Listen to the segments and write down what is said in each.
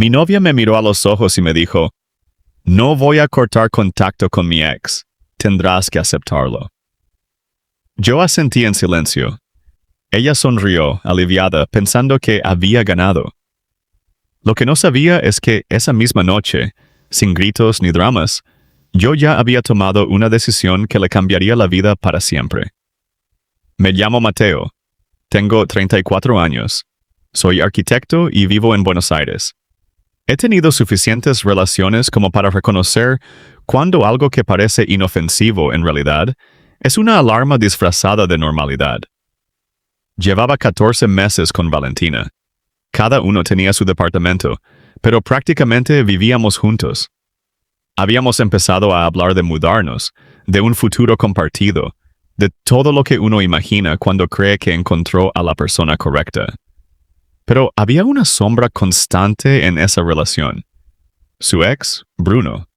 Mi novia me miró a los ojos y me dijo, no voy a cortar contacto con mi ex. Tendrás que aceptarlo. Yo asentí en silencio. Ella sonrió, aliviada, pensando que había ganado. Lo que no sabía es que esa misma noche, sin gritos ni dramas, yo ya había tomado una decisión que le cambiaría la vida para siempre. Me llamo Mateo. Tengo 34 años. Soy arquitecto y vivo en Buenos Aires. He tenido suficientes relaciones como para reconocer cuando algo que parece inofensivo en realidad es una alarma disfrazada de normalidad. Llevaba 14 meses con Valentina. Cada uno tenía su departamento, pero prácticamente vivíamos juntos. Habíamos empezado a hablar de mudarnos, de un futuro compartido, de todo lo que uno imagina cuando cree que encontró a la persona correcta. Pero había una sombra constante en esa relación. Su ex, Bruno.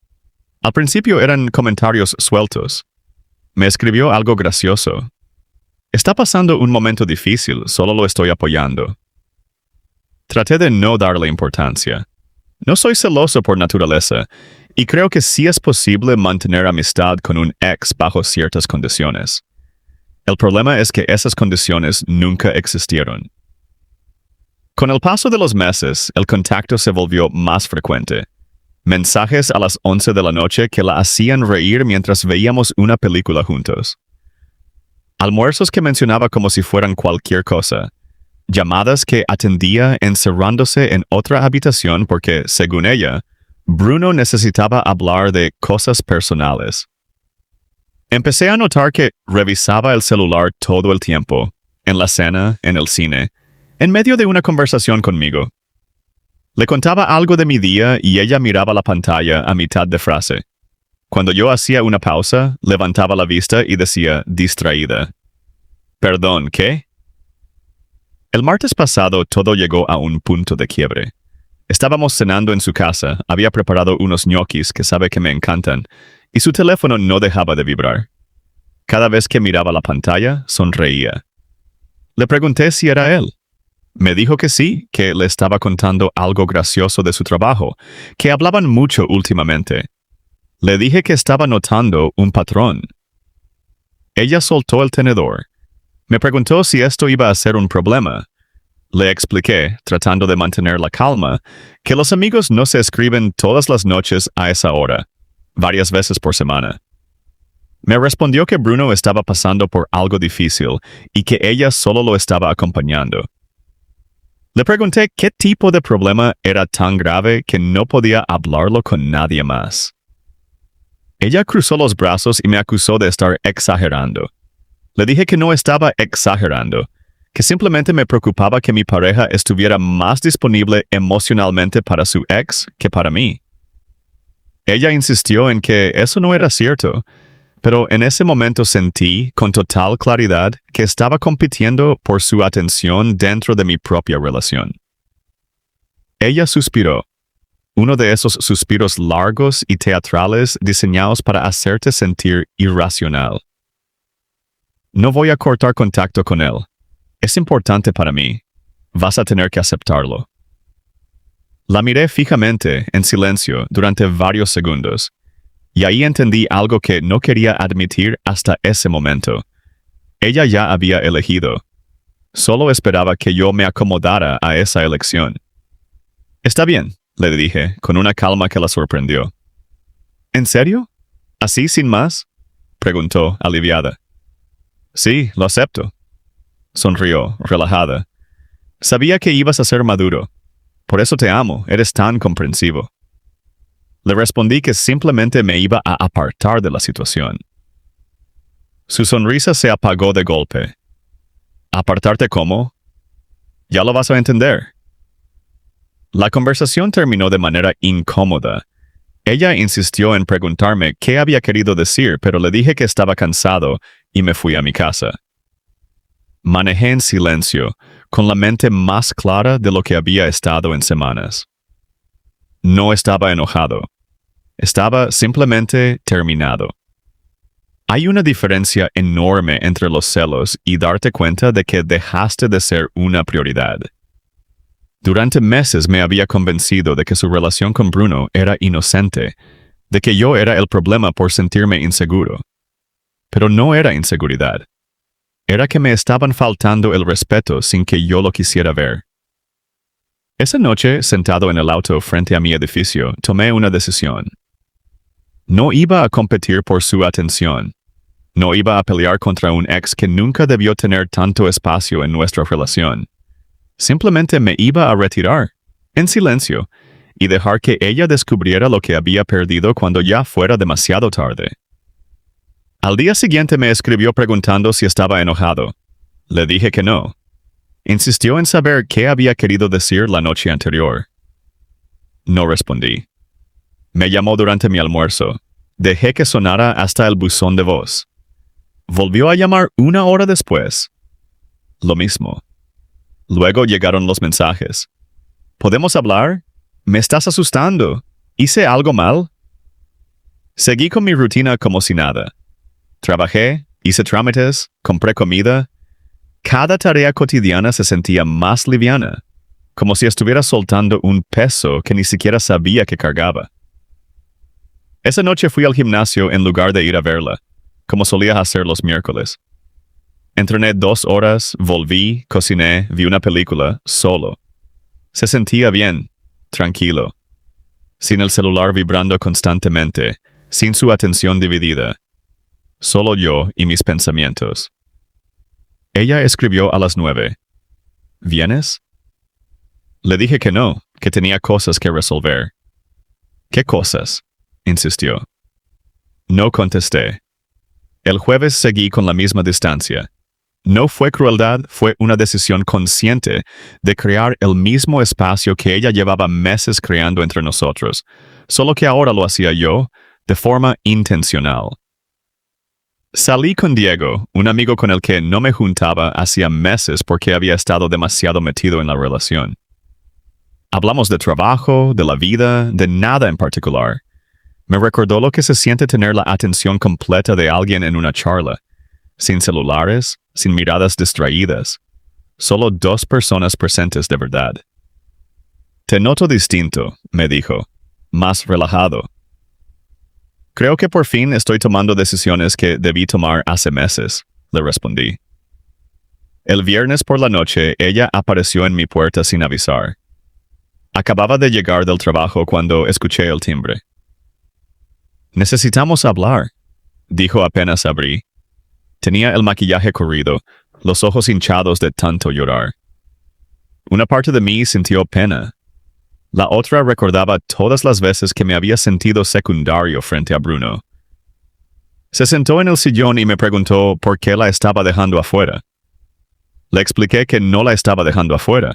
Al principio eran comentarios sueltos. Me escribió algo gracioso. Está pasando un momento difícil, solo lo estoy apoyando. Traté de no darle importancia. No soy celoso por naturaleza, y creo que sí es posible mantener amistad con un ex bajo ciertas condiciones. El problema es que esas condiciones nunca existieron. Con el paso de los meses, el contacto se volvió más frecuente. Mensajes a las 11 de la noche que la hacían reír mientras veíamos una película juntos. Almuerzos que mencionaba como si fueran cualquier cosa. Llamadas que atendía encerrándose en otra habitación porque, según ella, Bruno necesitaba hablar de cosas personales. Empecé a notar que revisaba el celular todo el tiempo, en la cena, en el cine, en medio de una conversación conmigo. Le contaba algo de mi día y ella miraba la pantalla a mitad de frase. Cuando yo hacía una pausa, levantaba la vista y decía, distraída. Perdón, ¿qué? El martes pasado todo llegó a un punto de quiebre. Estábamos cenando en su casa, había preparado unos ñoquis que sabe que me encantan, y su teléfono no dejaba de vibrar. Cada vez que miraba la pantalla, sonreía. Le pregunté si era él. Me dijo que sí, que le estaba contando algo gracioso de su trabajo, que hablaban mucho últimamente. Le dije que estaba notando un patrón. Ella soltó el tenedor. Me preguntó si esto iba a ser un problema. Le expliqué, tratando de mantener la calma, que los amigos no se escriben todas las noches a esa hora, varias veces por semana. Me respondió que Bruno estaba pasando por algo difícil y que ella solo lo estaba acompañando. Le pregunté qué tipo de problema era tan grave que no podía hablarlo con nadie más. Ella cruzó los brazos y me acusó de estar exagerando. Le dije que no estaba exagerando, que simplemente me preocupaba que mi pareja estuviera más disponible emocionalmente para su ex que para mí. Ella insistió en que eso no era cierto, pero en ese momento sentí, con total claridad, que estaba compitiendo por su atención dentro de mi propia relación. Ella suspiró, uno de esos suspiros largos y teatrales diseñados para hacerte sentir irracional. No voy a cortar contacto con él. Es importante para mí. Vas a tener que aceptarlo. La miré fijamente, en silencio, durante varios segundos. Y ahí entendí algo que no quería admitir hasta ese momento. Ella ya había elegido. Solo esperaba que yo me acomodara a esa elección. Está bien, le dije, con una calma que la sorprendió. ¿En serio? ¿Así sin más? Preguntó, aliviada. Sí, lo acepto. Sonrió, relajada. Sabía que ibas a ser maduro. Por eso te amo, eres tan comprensivo. Le respondí que simplemente me iba a apartar de la situación. Su sonrisa se apagó de golpe. ¿Apartarte cómo? Ya lo vas a entender. La conversación terminó de manera incómoda. Ella insistió en preguntarme qué había querido decir, pero le dije que estaba cansado y me fui a mi casa. Manejé en silencio, con la mente más clara de lo que había estado en semanas. No estaba enojado. Estaba simplemente terminado. Hay una diferencia enorme entre los celos y darte cuenta de que dejaste de ser una prioridad. Durante meses me había convencido de que su relación con Bruno era inocente, de que yo era el problema por sentirme inseguro. Pero no era inseguridad. Era que me estaban faltando el respeto sin que yo lo quisiera ver. Esa noche, sentado en el auto frente a mi edificio, tomé una decisión. No iba a competir por su atención. No iba a pelear contra un ex que nunca debió tener tanto espacio en nuestra relación. Simplemente me iba a retirar, en silencio, y dejar que ella descubriera lo que había perdido cuando ya fuera demasiado tarde. Al día siguiente me escribió preguntando si estaba enojado. Le dije que no. Insistió en saber qué había querido decir la noche anterior. No respondí. Me llamó durante mi almuerzo. Dejé que sonara hasta el buzón de voz. Volvió a llamar 1 hora después. Lo mismo. Luego llegaron los mensajes. ¿Podemos hablar? ¿Me estás asustando? ¿Hice algo mal? Seguí con mi rutina como si nada. Trabajé, hice trámites, compré comida. Cada tarea cotidiana se sentía más liviana, como si estuviera soltando un peso que ni siquiera sabía que cargaba. Esa noche fui al gimnasio en lugar de ir a verla, como solía hacer los miércoles. Entrené 2 horas, volví, cociné, vi una película, solo. Se sentía bien, tranquilo, sin el celular vibrando constantemente, sin su atención dividida. Solo yo y mis pensamientos. Ella escribió a las 9. ¿Vienes? Le dije que no, que tenía cosas que resolver. ¿Qué cosas?, insistió. No contesté. El jueves seguí con la misma distancia. No fue crueldad, fue una decisión consciente de crear el mismo espacio que ella llevaba meses creando entre nosotros, solo que ahora lo hacía yo, de forma intencional. Salí con Diego, un amigo con el que no me juntaba hacía meses porque había estado demasiado metido en la relación. Hablamos de trabajo, de la vida, de nada en particular. Me recordó lo que se siente tener la atención completa de alguien en una charla, sin celulares, sin miradas distraídas, solo 2 personas presentes de verdad. Te noto distinto, me dijo, más relajado. Creo que por fin estoy tomando decisiones que debí tomar hace meses, le respondí. El viernes por la noche, ella apareció en mi puerta sin avisar. Acababa de llegar del trabajo cuando escuché el timbre. Necesitamos hablar, dijo apenas abrí. Tenía el maquillaje corrido, los ojos hinchados de tanto llorar. Una parte de mí sintió pena. La otra recordaba todas las veces que me había sentido secundario frente a Bruno. Se sentó en el sillón y me preguntó por qué la estaba dejando afuera. Le expliqué que no la estaba dejando afuera,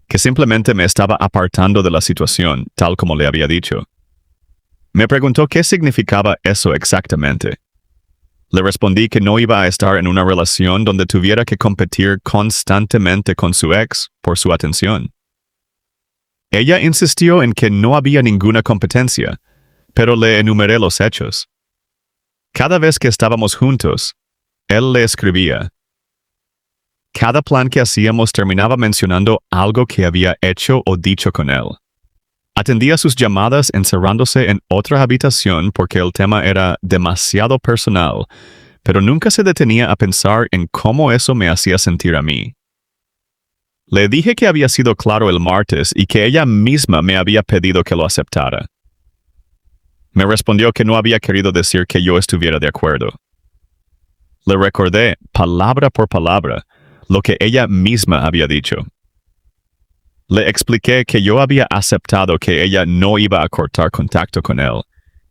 que simplemente me estaba apartando de la situación, tal como le había dicho. Me preguntó qué significaba eso exactamente. Le respondí que no iba a estar en una relación donde tuviera que competir constantemente con su ex por su atención. Ella insistió en que no había ninguna competencia, pero le enumeré los hechos. Cada vez que estábamos juntos, él le escribía. Cada plan que hacíamos terminaba mencionando algo que había hecho o dicho con él. Atendía sus llamadas encerrándose en otra habitación porque el tema era demasiado personal, pero nunca se detenía a pensar en cómo eso me hacía sentir a mí. Le dije que había sido claro el martes y que ella misma me había pedido que lo aceptara. Me respondió que no había querido decir que yo estuviera de acuerdo. Le recordé, palabra por palabra, lo que ella misma había dicho. Le expliqué que yo había aceptado que ella no iba a cortar contacto con él,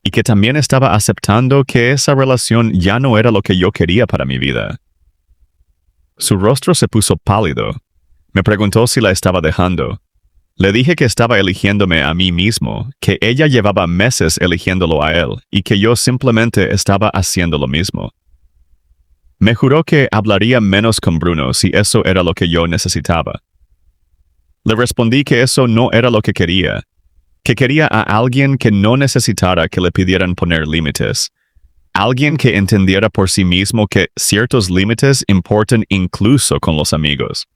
y que también estaba aceptando que esa relación ya no era lo que yo quería para mi vida. Su rostro se puso pálido. Me preguntó si la estaba dejando. Le dije que estaba eligiéndome a mí mismo, que ella llevaba meses eligiéndolo a él, y que yo simplemente estaba haciendo lo mismo. Me juró que hablaría menos con Bruno si eso era lo que yo necesitaba. Le respondí que eso no era lo que quería a alguien que no necesitara que le pidieran poner límites, alguien que entendiera por sí mismo que ciertos límites importan incluso con los amigos.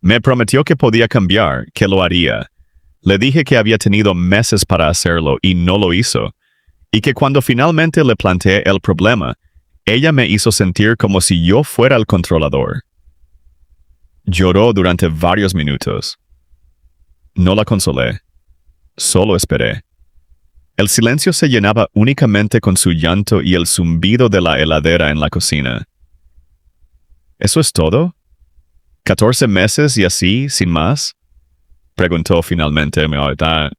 Me prometió que podía cambiar, que lo haría. Le dije que había tenido meses para hacerlo y no lo hizo, y que cuando finalmente le planteé el problema, ella me hizo sentir como si yo fuera el controlador. Lloró durante varios minutos. No la consolé. Solo esperé. El silencio se llenaba únicamente con su llanto y el zumbido de la heladera en la cocina. ¿Eso es todo? ¿14 meses y así, sin más? Preguntó finalmente mi abuela.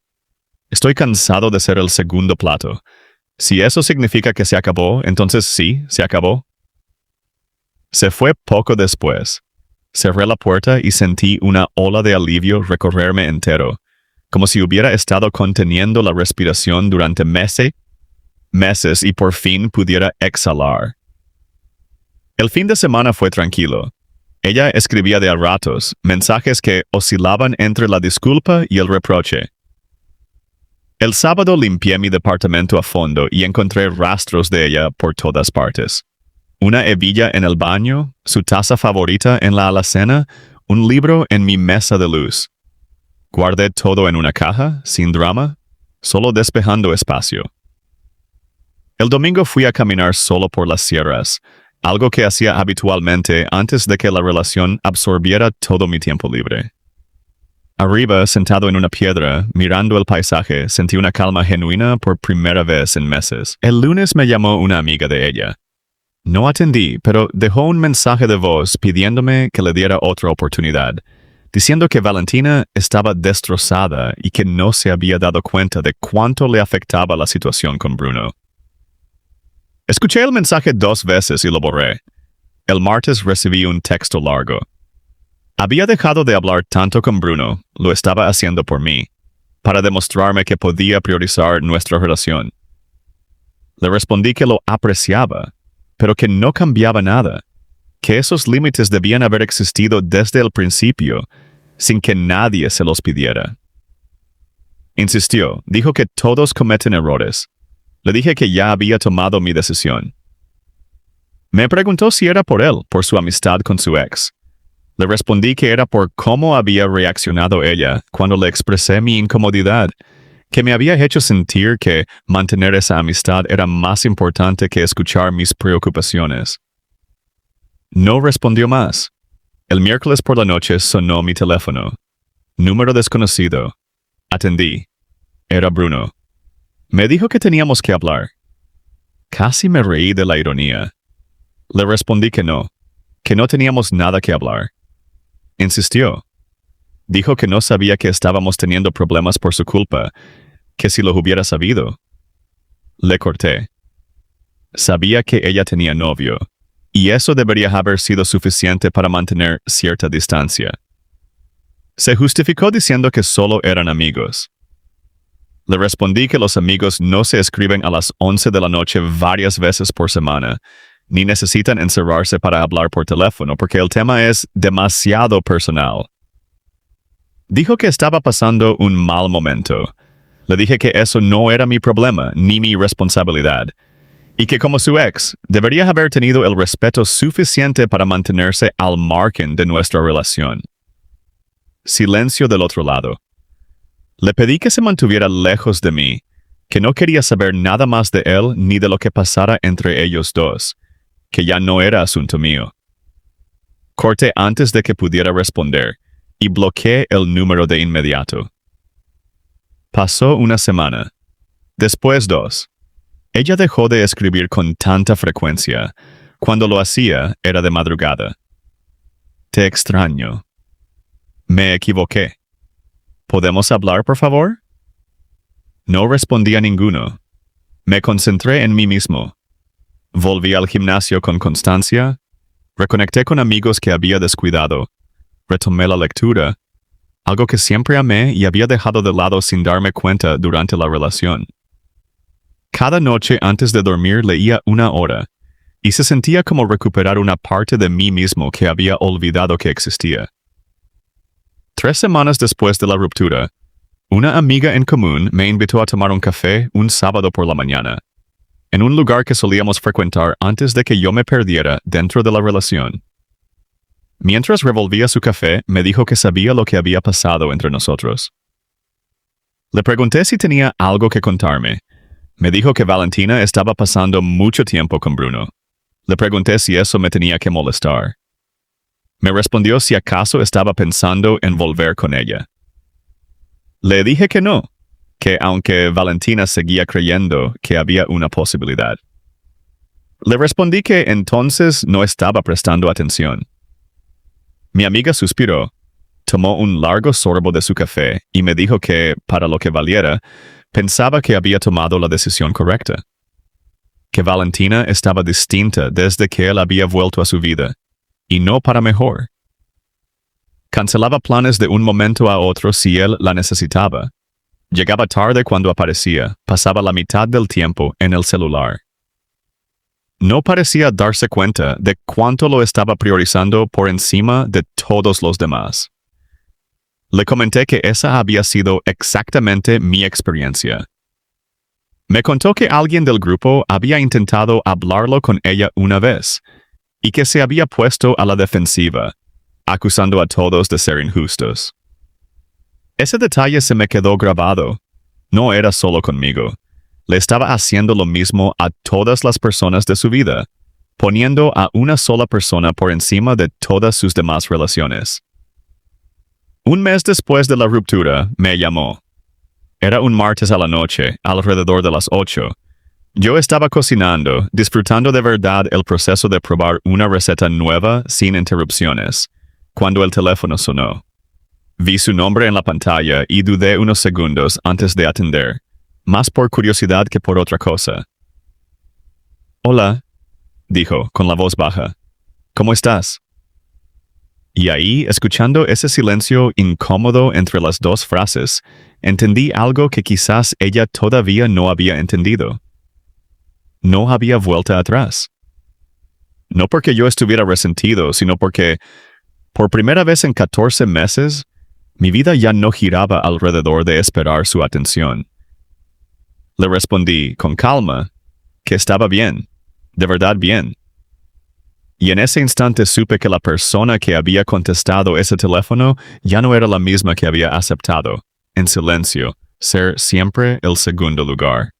Estoy cansado de ser el segundo plato. Si eso significa que se acabó, entonces sí, se acabó. Se fue poco después. Cerré la puerta y sentí una ola de alivio recorrerme entero, como si hubiera estado conteniendo la respiración durante meses y por fin pudiera exhalar. El fin de semana fue tranquilo. Ella escribía de a ratos, mensajes que oscilaban entre la disculpa y el reproche. El sábado limpié mi departamento a fondo y encontré rastros de ella por todas partes. Una hebilla en el baño, su taza favorita en la alacena, un libro en mi mesa de luz. Guardé todo en una caja, sin drama, solo despejando espacio. El domingo fui a caminar solo por las sierras, algo que hacía habitualmente antes de que la relación absorbiera todo mi tiempo libre. Arriba, sentado en una piedra, mirando el paisaje, sentí una calma genuina por primera vez en meses. El lunes me llamó una amiga de ella. No atendí, pero dejó un mensaje de voz pidiéndome que le diera otra oportunidad, diciendo que Valentina estaba destrozada y que no se había dado cuenta de cuánto le afectaba la situación con Bruno. Escuché el mensaje 2 veces y lo borré. El martes recibí un texto largo. Había dejado de hablar tanto con Bruno, lo estaba haciendo por mí, para demostrarme que podía priorizar nuestra relación. Le respondí que lo apreciaba, pero que no cambiaba nada, que esos límites debían haber existido desde el principio, sin que nadie se los pidiera. Insistió, dijo que todos cometen errores. Le dije que ya había tomado mi decisión. Me preguntó si era por él, por su amistad con su ex. Le respondí que era por cómo había reaccionado ella cuando le expresé mi incomodidad, que me había hecho sentir que mantener esa amistad era más importante que escuchar mis preocupaciones. No respondió más. El miércoles por la noche sonó mi teléfono. Número desconocido. Atendí. Era Bruno. Me dijo que teníamos que hablar. Casi me reí de la ironía. Le respondí que no teníamos nada que hablar. Insistió. Dijo que no sabía que estábamos teniendo problemas por su culpa, que si lo hubiera sabido. Le corté. Sabía que ella tenía novio, y eso debería haber sido suficiente para mantener cierta distancia. Se justificó diciendo que solo eran amigos. Le respondí que los amigos no se escriben a las 11 de la noche varias veces por semana, ni necesitan encerrarse para hablar por teléfono porque el tema es demasiado personal. Dijo que estaba pasando un mal momento. Le dije que eso no era mi problema ni mi responsabilidad, y que como su ex, debería haber tenido el respeto suficiente para mantenerse al margen de nuestra relación. Silencio del otro lado. Le pedí que se mantuviera lejos de mí, que no quería saber nada más de él ni de lo que pasara entre ellos dos, que ya no era asunto mío. Corté antes de que pudiera responder, y bloqueé el número de inmediato. Pasó una semana. Después 2. Ella dejó de escribir con tanta frecuencia. Cuando lo hacía, era de madrugada. Te extraño. Me equivoqué. ¿Podemos hablar, por favor? No respondí a ninguno. Me concentré en mí mismo. Volví al gimnasio con constancia. Reconecté con amigos que había descuidado. Retomé la lectura, algo que siempre amé y había dejado de lado sin darme cuenta durante la relación. Cada noche antes de dormir leía 1 hora, y se sentía como recuperar una parte de mí mismo que había olvidado que existía. 3 semanas después de la ruptura, una amiga en común me invitó a tomar un café un sábado por la mañana, en un lugar que solíamos frecuentar antes de que yo me perdiera dentro de la relación. Mientras revolvía su café, me dijo que sabía lo que había pasado entre nosotros. Le pregunté si tenía algo que contarme. Me dijo que Valentina estaba pasando mucho tiempo con Bruno. Le pregunté si eso me tenía que molestar. Me respondió si acaso estaba pensando en volver con ella. Le dije que no, que aunque Valentina seguía creyendo que había una posibilidad. Le respondí que entonces no estaba prestando atención. Mi amiga suspiró, tomó un largo sorbo de su café y me dijo que, para lo que valiera, pensaba que había tomado la decisión correcta. Que Valentina estaba distinta desde que él había vuelto a su vida, y no para mejor. Cancelaba planes de un momento a otro si él la necesitaba. Llegaba tarde cuando aparecía, pasaba la mitad del tiempo en el celular. No parecía darse cuenta de cuánto lo estaba priorizando por encima de todos los demás. Le comenté que esa había sido exactamente mi experiencia. Me contó que alguien del grupo había intentado hablarlo con ella una vez, y que se había puesto a la defensiva, acusando a todos de ser injustos. Ese detalle se me quedó grabado. No era solo conmigo. Le estaba haciendo lo mismo a todas las personas de su vida, poniendo a una sola persona por encima de todas sus demás relaciones. Un mes después de la ruptura, me llamó. Era un martes a la noche, alrededor de las 8. Yo estaba cocinando, disfrutando de verdad el proceso de probar una receta nueva sin interrupciones, cuando el teléfono sonó. Vi su nombre en la pantalla y dudé unos segundos antes de atender, más por curiosidad que por otra cosa. «Hola», dijo, con la voz baja. «¿Cómo estás?» Y ahí, escuchando ese silencio incómodo entre las dos frases, entendí algo que quizás ella todavía no había entendido. No había vuelta atrás. No porque yo estuviera resentido, sino porque, por primera vez en 14 meses, mi vida ya no giraba alrededor de esperar su atención. Le respondí, con calma, que estaba bien, de verdad bien. Y en ese instante supe que la persona que había contestado ese teléfono ya no era la misma que había aceptado, en silencio, ser siempre el segundo lugar.